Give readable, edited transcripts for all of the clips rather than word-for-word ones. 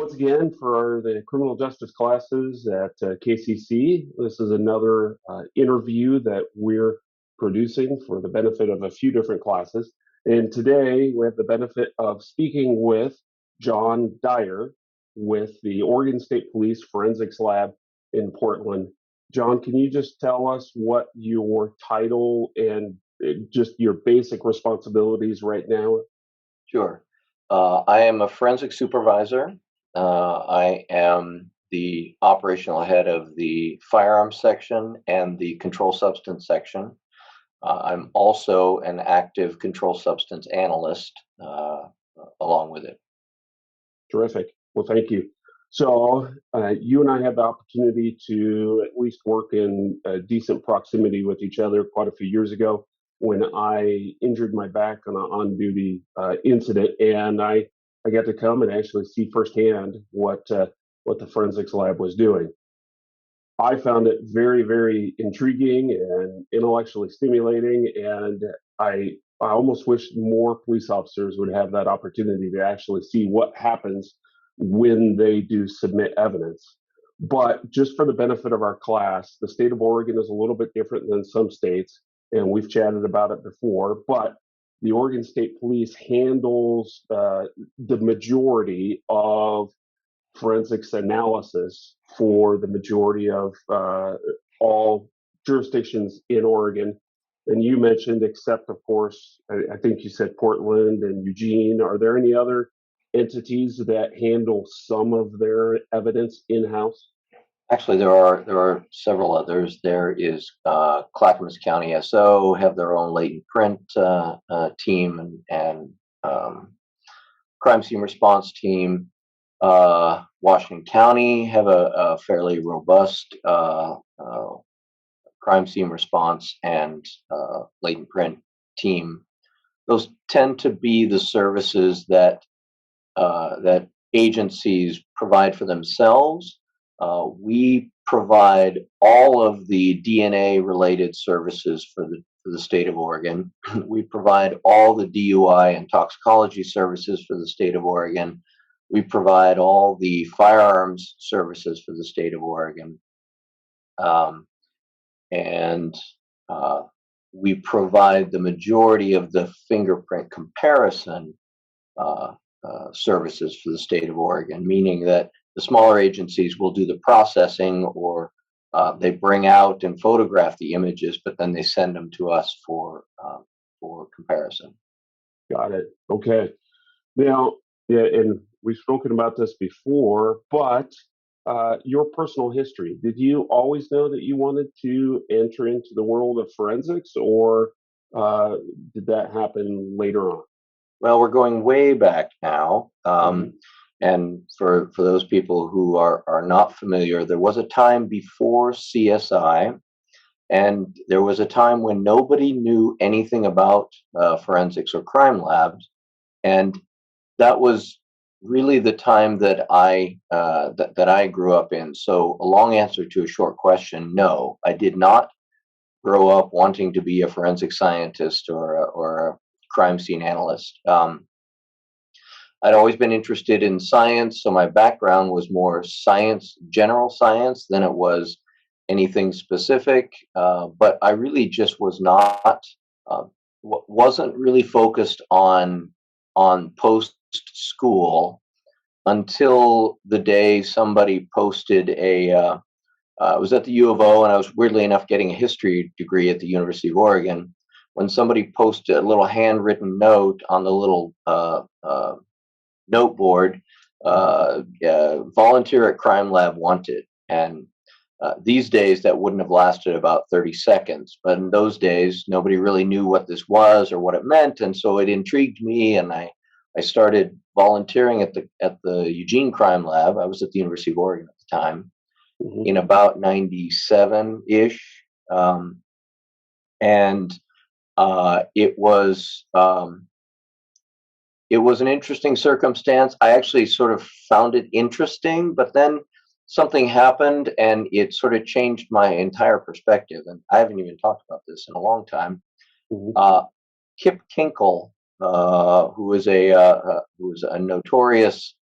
Once again, for the criminal justice classes at KCC, this is another interview that we're producing for the benefit of a few different classes. And today we have the benefit of speaking with John Dyer with the Oregon State Police Forensics Lab in Portland. John, can you just tell us what your title and just your basic responsibilities right now? Sure. I am a forensic supervisor. I am the operational head of the firearms section and the control substance section. I'm also an active control substance analyst along with it. Terrific. Well, thank you. So, you and I had the opportunity to at least work in decent proximity with each other quite a few years ago when I injured my back on an on-duty incident, and I got to come and actually see firsthand what the forensics lab was doing. I found it very, very intriguing and intellectually stimulating, and I almost wish more police officers would have that opportunity to actually see what happens when they do submit evidence. But just for the benefit of our class, the state of Oregon is a little bit different than some states, and we've chatted about it before. But the Oregon State Police handles the majority of forensics analysis for the majority of all jurisdictions in Oregon. And you mentioned, except of course, I think you said Portland and Eugene. Are there any other entities that handle some of their evidence in house? Actually, there are several others. There is Clackamas County SO have their own latent print team and crime scene response team. Washington County have a fairly robust crime scene response and latent print team. Those tend to be the services that agencies provide for themselves. We provide all of the DNA related services for the state of Oregon. We provide all the DUI and toxicology services for the state of Oregon. We provide all the firearms services for the state of Oregon. And we provide the majority of the fingerprint comparison services for the state of Oregon, meaning that the smaller agencies will do the processing, or they bring out and photograph the images, but then they send them to us for comparison. Got it. Okay. Now, yeah, and we've spoken about this before, but your personal history. Did you always know that you wanted to enter into the world of forensics, or did that happen later on? Well, we're going way back now. And for those people who are not familiar, there was a time before CSI, and there was a time when nobody knew anything about forensics or crime labs, and that was really the time that I grew up in. So, a long answer to a short question: no, I did not grow up wanting to be a forensic scientist or a crime scene analyst. I'd always been interested in science, so my background was more science, general science, than it was anything specific. But I really just wasn't really focused on post school until the day somebody posted I was at the U of O, and I was weirdly enough getting a history degree at the University of Oregon, when somebody posted a little handwritten note on the little note board, volunteer at crime lab wanted. And these days that wouldn't have lasted about 30 seconds, but in those days nobody really knew what this was or what it meant, and so it intrigued me, and I started volunteering at the Eugene crime lab. I was at the University of Oregon at the time, in about 97-ish. And it was an interesting circumstance. I actually sort of found it interesting, but then something happened and it sort of changed my entire perspective. And I haven't even talked about this in a long time. Kip Kinkle, who was a notorious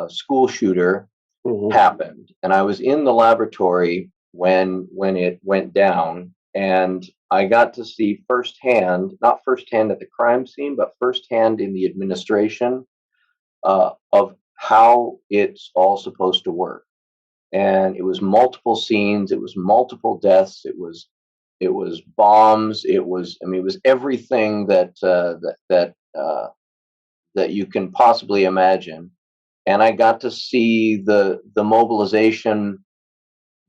school shooter Hmm. happened, and I was in the laboratory when it went down, and I got to see firsthand, not firsthand at the crime scene, but firsthand in the administration of how it's all supposed to work. And it was multiple scenes, it was multiple deaths, it was bombs, it was everything that you can possibly imagine. And I got to see the mobilization,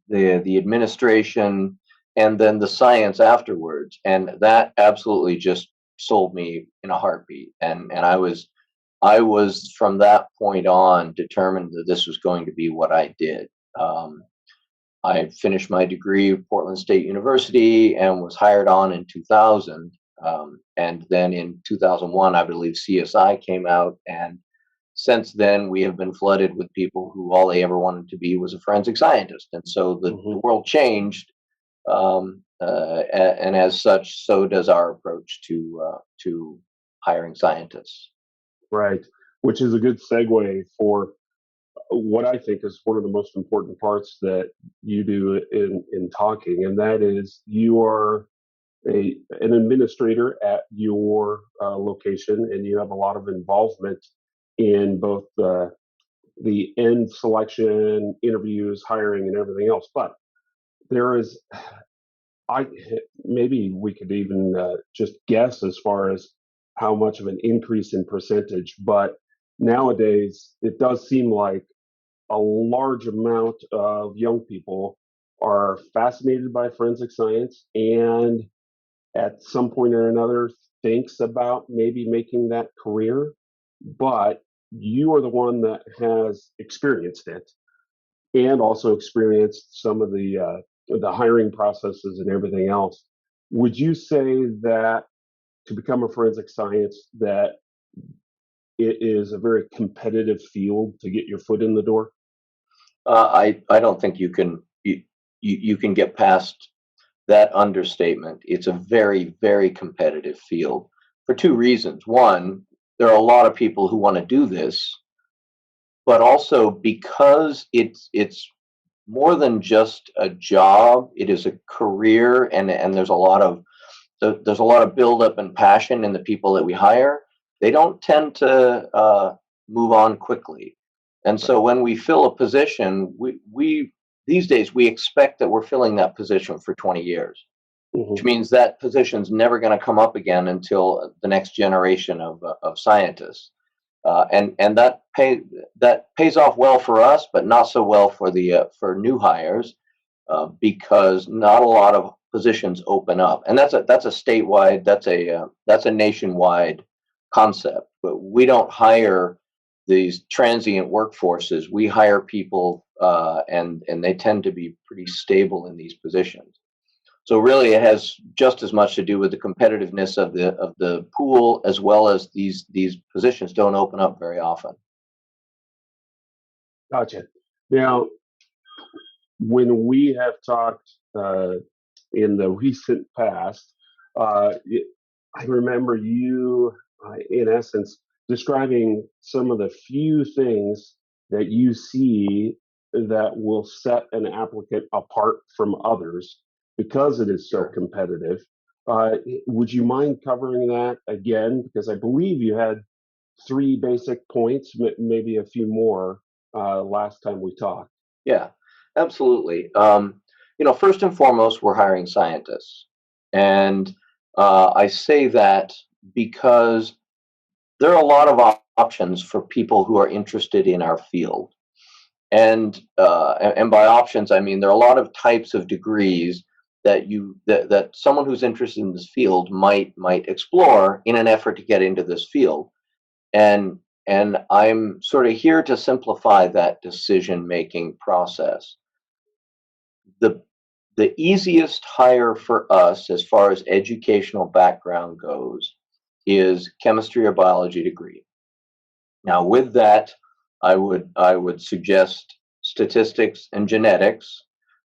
the administration, and then the science afterwards, and that absolutely just sold me in a heartbeat. And I was from that point on determined that this was going to be what I did. Um, I finished my degree at Portland State University and was hired on in 2000. And then in 2001, I believe CSI came out. And since then, we have been flooded with people who all they ever wanted to be was a forensic scientist. And so the Hmm. world changed. And as such, so does our approach to hiring scientists. Right. Which is a good segue for what I think is one of the most important parts that you do in talking, and that is you are an administrator at your location, and you have a lot of involvement in both the end selection, interviews, hiring, and everything else. But there is, I maybe we could even just guess as far as how much of an increase in percentage. But nowadays, it does seem like a large amount of young people are fascinated by forensic science and at some point or another thinks about maybe making that career, but you are the one that has experienced it and also experienced some of the hiring processes and everything else. Would you say that to become a forensic science that it is a very competitive field to get your foot in the door? I don't think you can get past that understatement. It's a very, very competitive field for two reasons. One, there are a lot of people who want to do this, but also because it's more than just a job. It is a career, and there's a lot of buildup and passion in the people that we hire. They don't tend to move on quickly, and so Right. when we fill a position, we these days we expect that we're filling that position for 20 years, which Hmm. means that position's never going to come up again until the next generation of scientists. And that pays off well for us, but not so well for the for new hires, because not a lot of positions open up, and that's a statewide, that's a nationwide concept. But we don't hire these transient workforces. We hire people, and they tend to be pretty stable in these positions. So really, it has just as much to do with the competitiveness of the pool, as well as these positions don't open up very often. Gotcha. Now, when we have talked in the recent past, I remember you, in essence, describing some of the few things that you see that will set an applicant apart from others because it is so Sure. competitive. Uh, would you mind covering that again? Because I believe you had three basic points, maybe a few more last time we talked. Yeah, absolutely. First and foremost, we're hiring scientists, and I say that because there are a lot of options for people who are interested in our field. And by options, I mean there are a lot of types of degrees that someone who's interested in this field might explore in an effort to get into this field. And I'm sort of here to simplify that decision making process. The the easiest hire for us, as far as educational background goes, is chemistry or biology degree. Now, with that, I would suggest statistics and genetics,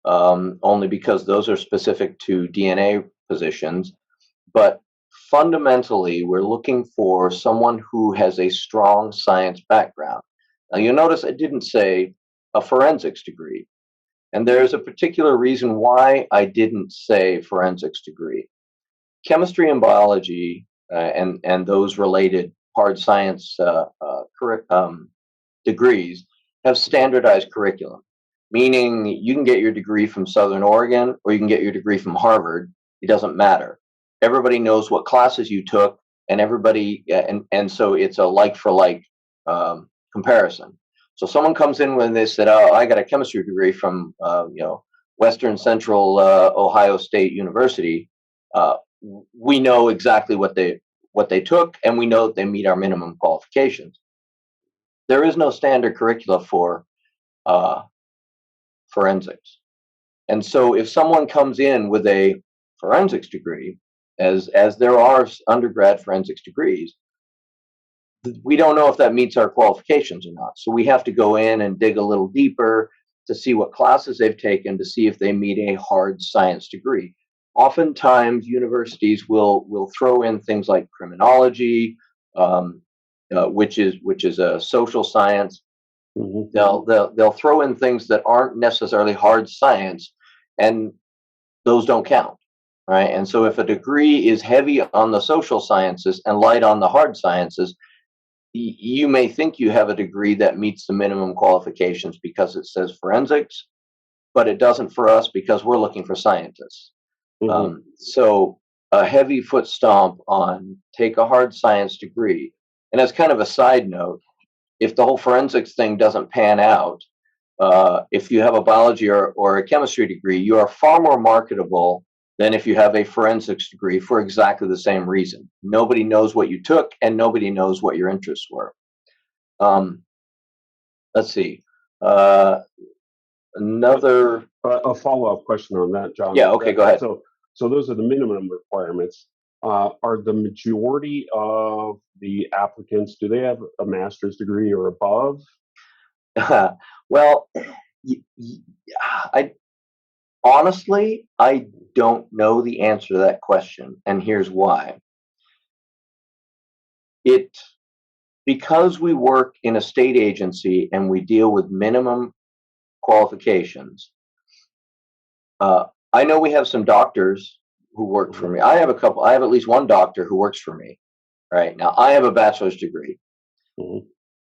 only because those are specific to DNA positions. But fundamentally, we're looking for someone who has a strong science background. Now you'll notice I didn't say a forensics degree. And there's a particular reason why I didn't say forensics degree. Chemistry and biology and those related hard science degrees have standardized curriculum, meaning you can get your degree from Southern Oregon or you can get your degree from Harvard. It doesn't matter. Everybody knows what classes you took, and so it's a like for like comparison. So someone comes in when they said, "Oh, I got a chemistry degree from Western Central Ohio State University." Uh, we know exactly what they took, and we know that they meet our minimum qualifications. There is no standard curricula for uh, forensics. And so if someone comes in with a forensics degree, as there are undergrad forensics degrees, we don't know if that meets our qualifications or not. So we have to go in and dig a little deeper to see what classes they've taken to see if they meet a hard science degree. Oftentimes, universities will throw in things like criminology, um, which is a social science. They'll throw in things that aren't necessarily hard science, and those don't count, right? And so if a degree is heavy on the social sciences and light on the hard sciences, you may think you have a degree that meets the minimum qualifications because it says forensics, but it doesn't for us because we're looking for scientists. So a heavy foot stomp on take a hard science degree. And as kind of a side note, if the whole forensics thing doesn't pan out, if you have a biology or a chemistry degree, you are far more marketable than if you have a forensics degree for exactly the same reason. Nobody knows what you took, and nobody knows what your interests were. Um, let's see. Uh, another. A follow-up question on that, John. Yeah. Okay. Go ahead. So those are the minimum requirements. Are the majority of the applicants, do they have a master's degree or above? Well, I honestly, I don't know the answer to that question, and here's why. It Because we work in a state agency and we deal with minimum qualifications. I know we have some doctors who work for me. I have at least one doctor who works for me. Right now, I have a bachelor's degree. Mhm.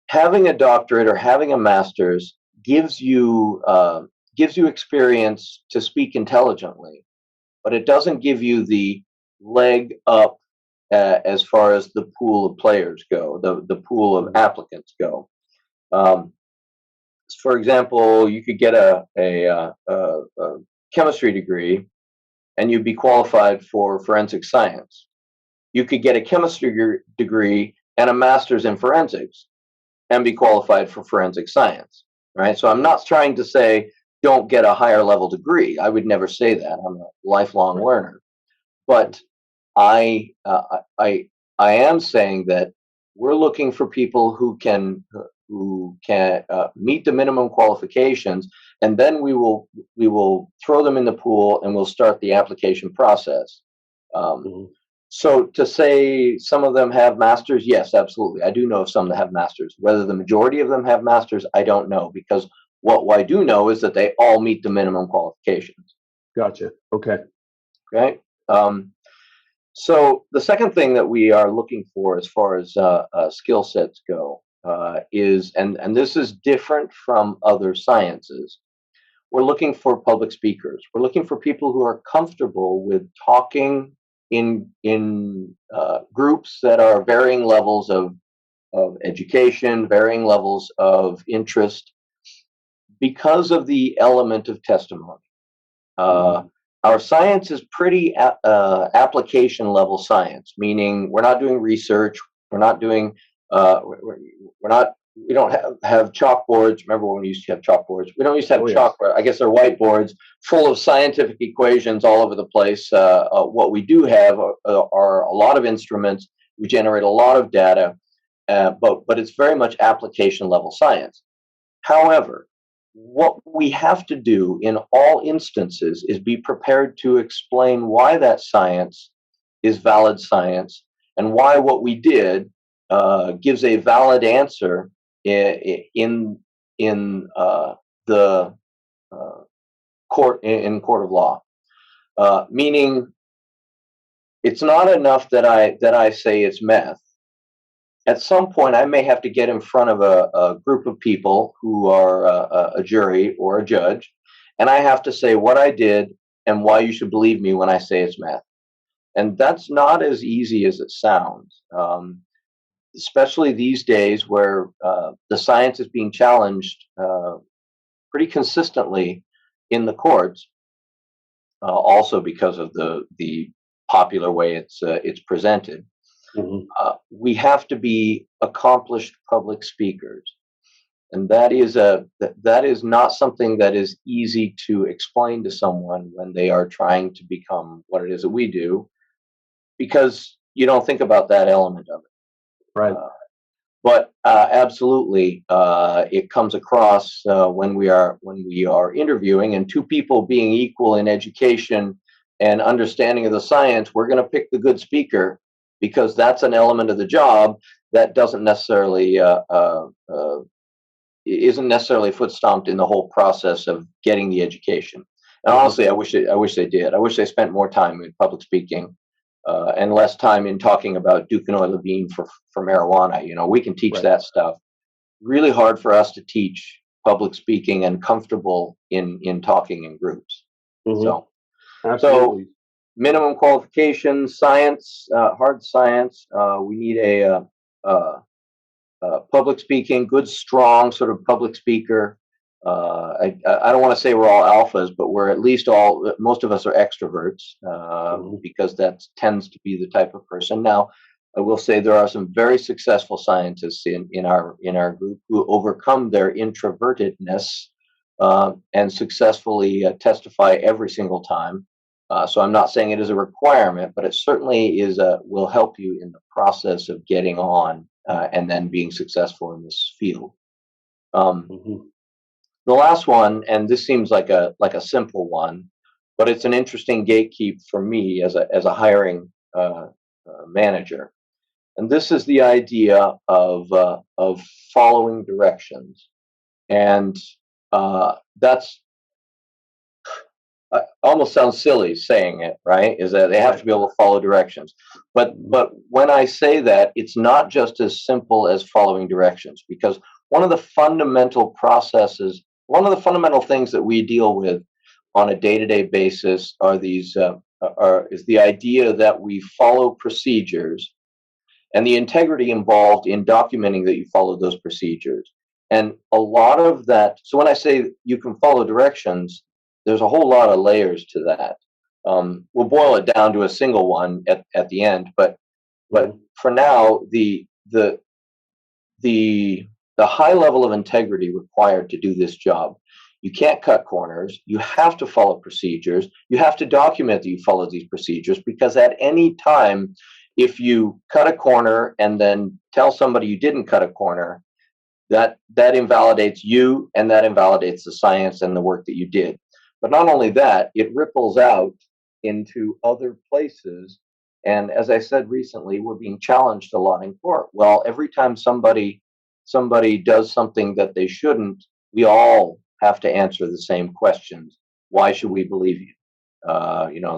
Having a doctorate or having a master's gives you experience to speak intelligently, but it doesn't give you the leg up as far as the pool of players go, the pool of applicants go. Um, for example, you could get a chemistry degree and you'd be qualified for forensic science. You could get a chemistry degree and a master's in forensics and be qualified for forensic science, right? So I'm not trying to say don't get a higher level degree. I would never say that. I'm a lifelong learner, but I uh, I I am saying that we're looking for people who can meet the minimum qualifications, and then we will throw them in the pool and we'll start the application process. Um, Mhm. so to say some of them have masters, yes, absolutely. I do know of some that have masters. Whether the majority of them have masters, I don't know because what I do know is that they all meet the minimum qualifications. Gotcha. Okay. Right. So the second thing that we are looking for, as far as skill sets go, is and this is different from other sciences. We're looking for public speakers. We're looking for people who are comfortable with talking in groups that are varying levels of education, varying levels of interest, because of the element of testimony. Uh, Mhm. our science is pretty application level science, meaning we're not doing research. We're not doing. We're not. We don't have chalkboards. Remember when we used to have chalkboards? We don't used to have Oh, yes. chalkboard. I guess they're whiteboards full of scientific equations all over the place. What we do have are a lot of instruments. We generate a lot of data, but it's very much application level science. However, what we have to do in all instances is be prepared to explain why that science is valid science and why what we did gives a valid answer in the court of law, meaning it's not enough that I say it's meth. At some point, I may have to get in front of a group of people who are a jury or a judge, and I have to say what I did and why you should believe me when I say it's meth. And that's not as easy as it sounds, especially these days where the science is being challenged pretty consistently in the courts. Also because of the popular way it's presented. Mhm. We have to be accomplished public speakers, and that is not something that is easy to explain to someone when they are trying to become what it is that we do, because you don't think about that element of it. Right. But absolutely, it comes across when we are interviewing, and two people being equal in education and understanding of the science, we're going to pick the good speaker because that's an element of the job that doesn't necessarily isn't necessarily foot stomped in the whole process of getting the education. And Mhm. honestly, I wish they did. I wish they spent more time in public speaking and less time in talking about Duquesnoy Levine for marijuana. You know, we can teach Right. that stuff. Really hard for us to teach public speaking and comfortable in talking in groups. Mhm. So Absolutely. minimum qualifications, science, hard science. We need uh, public speaking, good, strong sort of public speaker. I don't want to say we're all alphas, but we're at least most of us are extroverts Mhm. because that tends to be the type of person. Now, I will say there are some very successful scientists in our group who overcome their introvertedness and successfully testify every single time. So I'm not saying it is a requirement, but it certainly will help you in the process of getting on and then being successful in this field. Um, Mhm. the last one, and this seems like a simple one, but it's an interesting gatekeep for me as a hiring manager. And this is the idea of following directions, and that's almost sounds silly saying it, right? Is that they have to Right. be able to follow directions. Mhm. But when I say that, it's not just as simple as following directions, because one of the fundamental processes, one of the fundamental things that we deal with on a day-to-day basis are these is the idea that we follow procedures and the integrity involved in documenting that you follow those procedures. And a lot of that, so when I say you can follow directions, there's a whole lot of layers to that. We'll boil it down to a single one at the end, but Mhm. for now, the the high level of integrity required to do this job. You can't cut corners. You have to follow procedures. You have to document that you follow these procedures, because at any time, if you cut a corner and then tell somebody you didn't cut a corner, that invalidates you and that invalidates the science and the work that you did. But not only that, it ripples out into other places. And as I said recently, we're being challenged a lot in court. Well, every time somebody does something that they shouldn't, we all have to answer the same questions. Why should we believe you?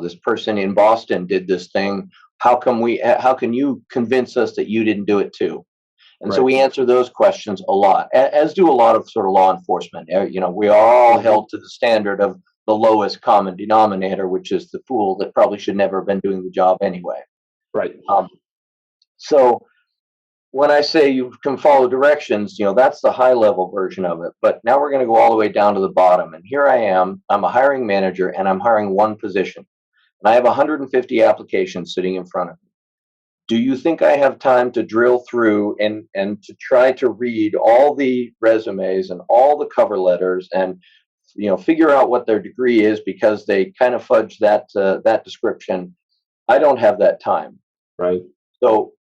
This person in Boston did this thing. How can you convince us that you didn't do it too? And so Right. we answer those questions a lot, as do a lot of sort of law enforcement. We are all Mhm. held to the standard of the lowest common denominator, which is the fool that probably should never have been doing the job anyway. Right. Um, so when I say you can follow directions, that's the high level version of it. But now we're going to go all the way down to the bottom. And here I am. I'm a hiring manager, and I'm hiring one position. And I have 150 applications sitting in front of me. Do you think I have time to drill through and to try to read all the resumes and all the cover letters and figure out what their degree is because they kind of fudge that description? I don't have that time. Right. So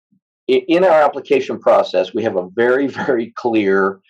in our application process, we have a very, very clear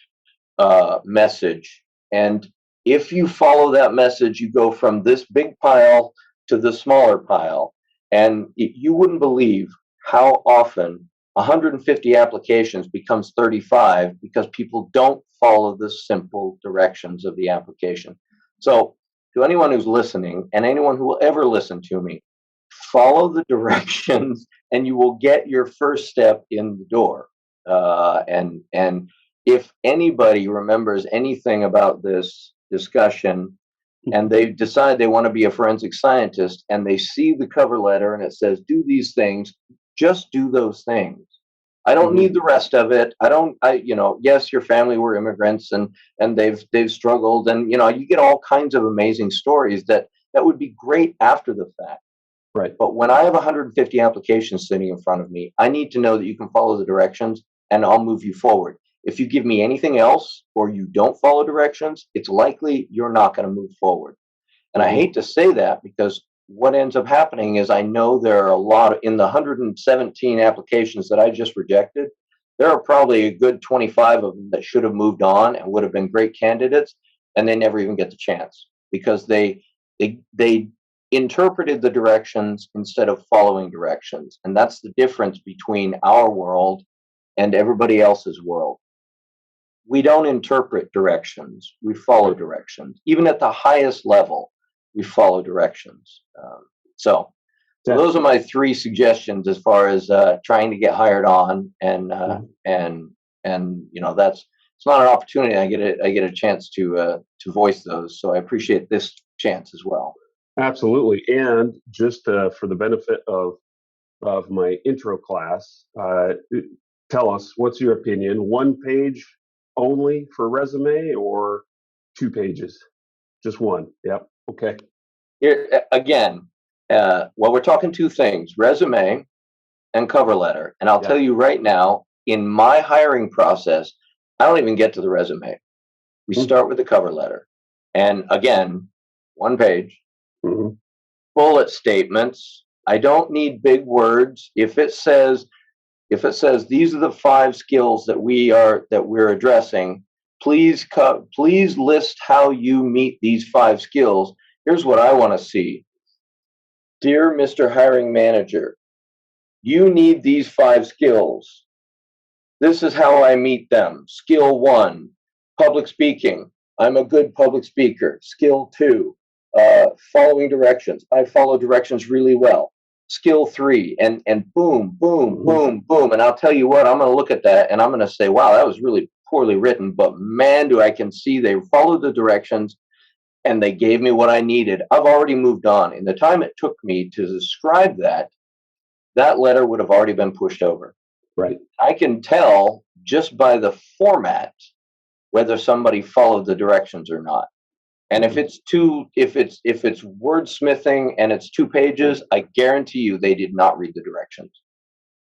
message, and if you follow that message, you go from this big pile to the smaller pile, and you wouldn't believe how often 150 applications becomes 35 because people don't follow the simple directions of the application. So, to anyone who's listening and anyone who will ever listen to me, follow the directions and you will get your first step in the door. And if anybody remembers anything about this discussion and they decide they want to be a forensic scientist and they see the cover letter and it says, do these things, just do those things. I don't need the rest of it. Yes, your family were immigrants and they've struggled, and you get all kinds of amazing stories that would be great after the fact. Right. But when I have 150 applications sitting in front of me, I need to know that you can follow the directions and I'll move you forward. If you give me anything else or you don't follow directions, it's likely you're not going to move forward. And I hate to say that because what ends up happening is I know there are a lot in the 117 applications that I just rejected. There are probably a good 25 of them that should have moved on and would have been great candidates, and they never even get the chance because they interpreted the directions instead of following directions. And that's the difference between our world and everybody else's world. We don't interpret directions, we follow directions. Even at the highest level, we follow directions. So those are my three suggestions as far as trying to get hired on, and that's, it's not an opportunity. I get a chance to voice those. So I appreciate this chance as well. Absolutely. And just for the benefit of my intro class, tell us, what's your opinion? 1 page only for resume or 2 pages? Just one. Yep. Okay. Here again, well, we're talking two things: resume and cover letter. And I'll tell you right now, in my hiring process, I don't even get to the resume. We start with the cover letter, and again, 1 page. Bullet statements. I don't need big words. If it says these are the 5 skills that we're addressing, please list how you meet these 5 skills. Here's what I want to see. Dear Mr. Hiring Manager, you need these 5 skills. This is how I meet them. Skill 1, public speaking. I'm a good public speaker. Skill 2, following directions. I follow directions really well. Skill 3, and boom, boom, boom, boom. And I'll tell you what, I'm going to look at that and I'm going to say, wow, that was really poorly written, but man, do I can see they followed the directions and they gave me what I needed. I've already moved on. In the time it took me to describe that letter would have already been pushed over. Right. I can tell just by the format whether somebody followed the directions or not. And if it's wordsmithing and it's 2 pages, I guarantee you they did not read the directions.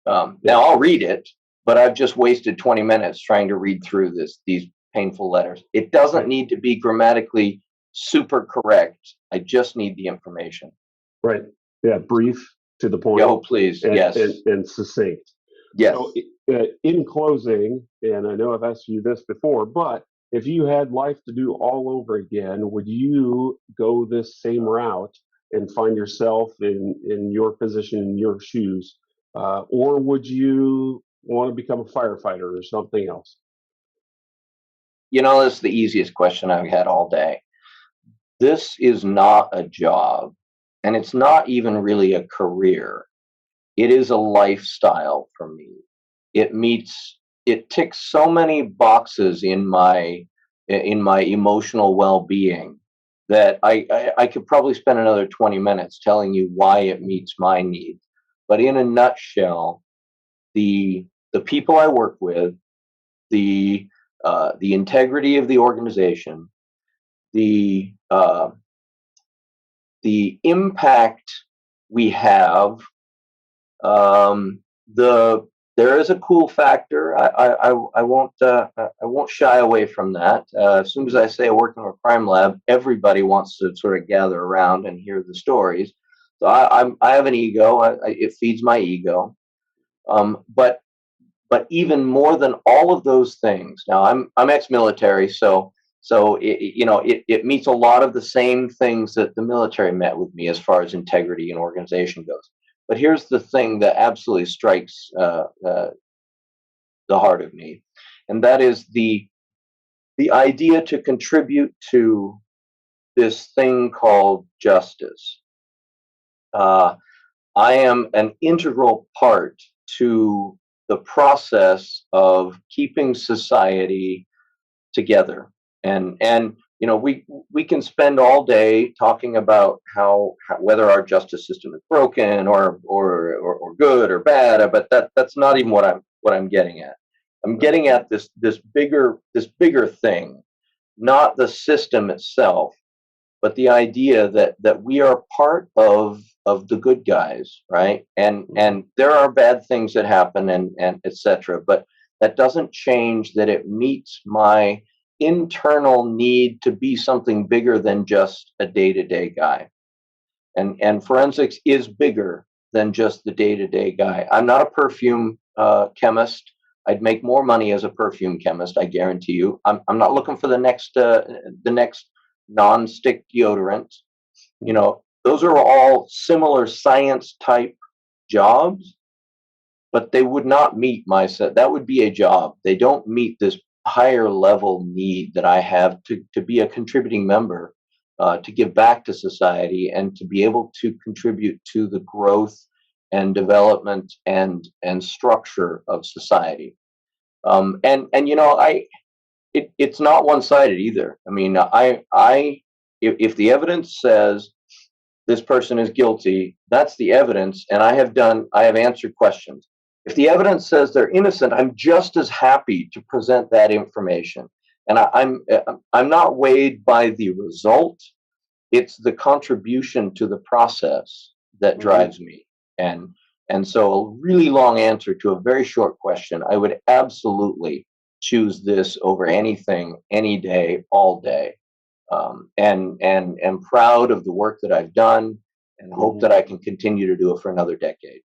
Now I'll read it, but I've just wasted 20 minutes trying to read through these painful letters. It doesn't need to be grammatically super correct. I just need the information. Right. Yeah. Brief, to the point. Oh, please. Yes. And succinct. Yes. So, in closing, and I know I've asked you this before, but if you had life to do all over again, would you go this same route and find yourself in your position, in your shoes? Or would you want to become a firefighter or something else? That's the easiest question I've had all day. This is not a job, and it's not even really a career. It is a lifestyle for me. It ticks so many boxes in my emotional well-being that I could probably spend another 20 minutes telling you why it meets my needs. But in a nutshell, the people I work with, the integrity of the organization, the impact we have, there is a cool factor. I won't shy away from that. As soon as I say I work in a crime lab, everybody wants to sort of gather around and hear the stories. So I have an ego. It feeds my ego. But even more than all of those things, now I'm ex-military, so it meets a lot of the same things that the military met with me as far as integrity and organization goes. But here's the thing that absolutely strikes the heart of me, and that is the idea to contribute to this thing called justice. Uh, I am an integral part to the process of keeping society together. And we can spend all day talking about how whether our justice system is broken or good or bad, but that's not even what I'm getting at. I'm Right. getting at this bigger thing, not the system itself, but the idea that we are part of the good guys, right? And there are bad things that happen and etc. But that doesn't change that it meets my internal need to be something bigger than just a day-to-day guy. And forensics is bigger than just the day-to-day guy. I'm not a perfume chemist. I'd make more money as a perfume chemist, I guarantee you. I'm not looking for the next non-stick deodorant. Those are all similar science type jobs, but they would not meet my set. That would be a job. They don't meet this higher level need that I have to be a contributing member, to give back to society, and to be able to contribute to the growth and development and structure of society. It's not one sided either. I mean, if the evidence says this person is guilty, that's the evidence, and I have answered questions. If the evidence says they're innocent, I'm just as happy to present that information. And I'm not weighed by the result. It's the contribution to the process that Mhm. drives me. And so a really long answer to a very short question. I would absolutely choose this over anything, any day, all day. And am proud of the work that I've done, and hope Mhm. that I can continue to do it for another decade.